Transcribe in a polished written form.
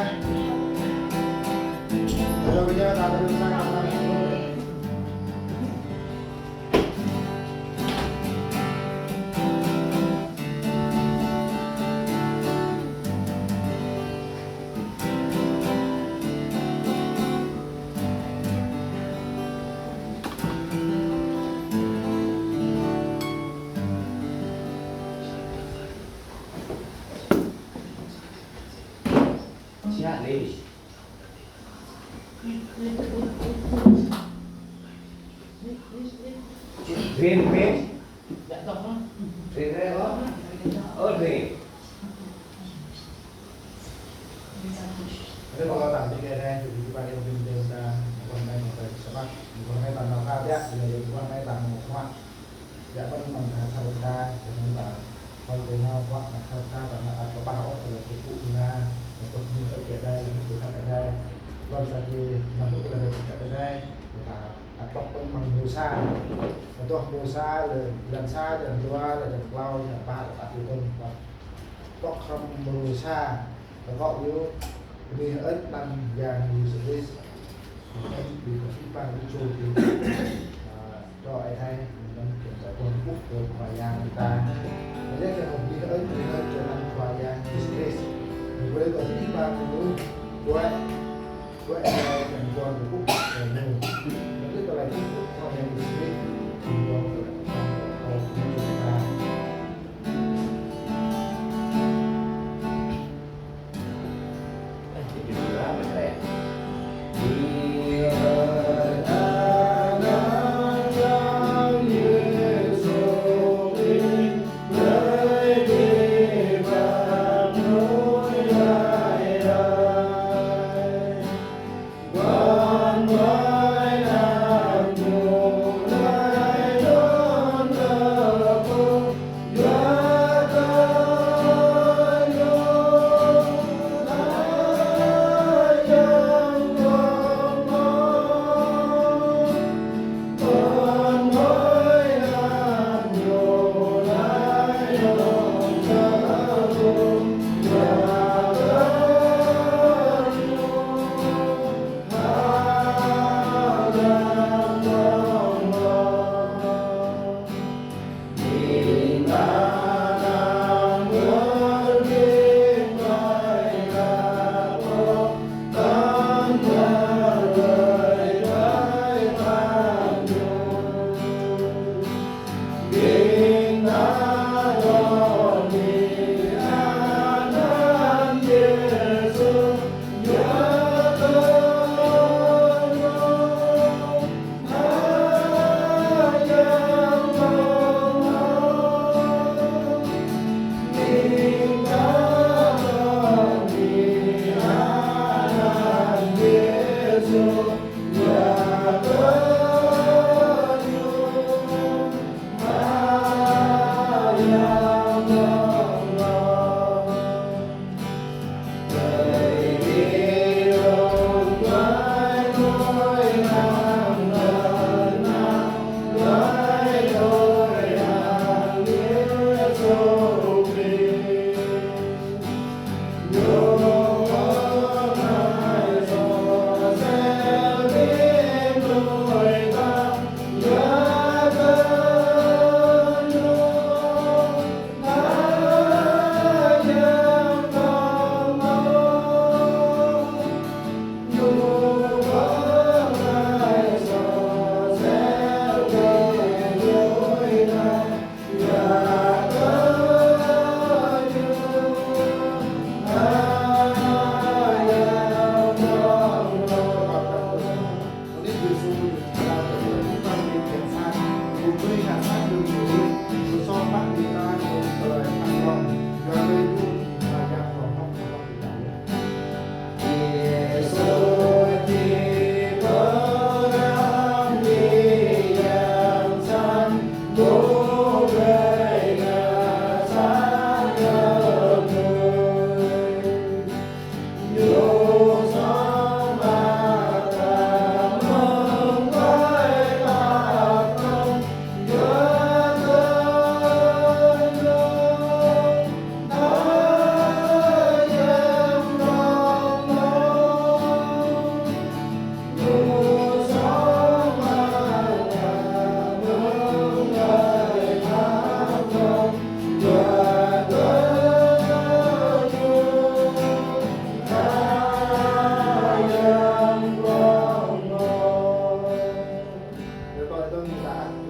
Kalau kita tak ada urusan apa-apa. Siap, ladies. Green page. Green red có. Green. Jadi kalau tak ada kira jadi kita yang pindah kita bukan main motor sebab bukan main tanah kau dia, dia bukan main tanah semua. Dia pun menghasilkan dengan kalau dia buat menghasilkan tanah atau pakai untuk bukunya untuk untuk kedai untuk kedai. Kalau tadi masuk ke kedai kita atau pun mengbusa untuk busa dan sa dan dua dan lau dan pak tak itu pun. Kok không berusaha, kok you vì ít năm vàng nhiều sự đi vì có cái bàn cái chuột thì cho ai hay mình đang kiểm tra con quốc của khoa giang người ta và rất là hồng như ít thì nó trở thành khoa giang business mình với có cái bàn của anh của anh cần con của quốc của mình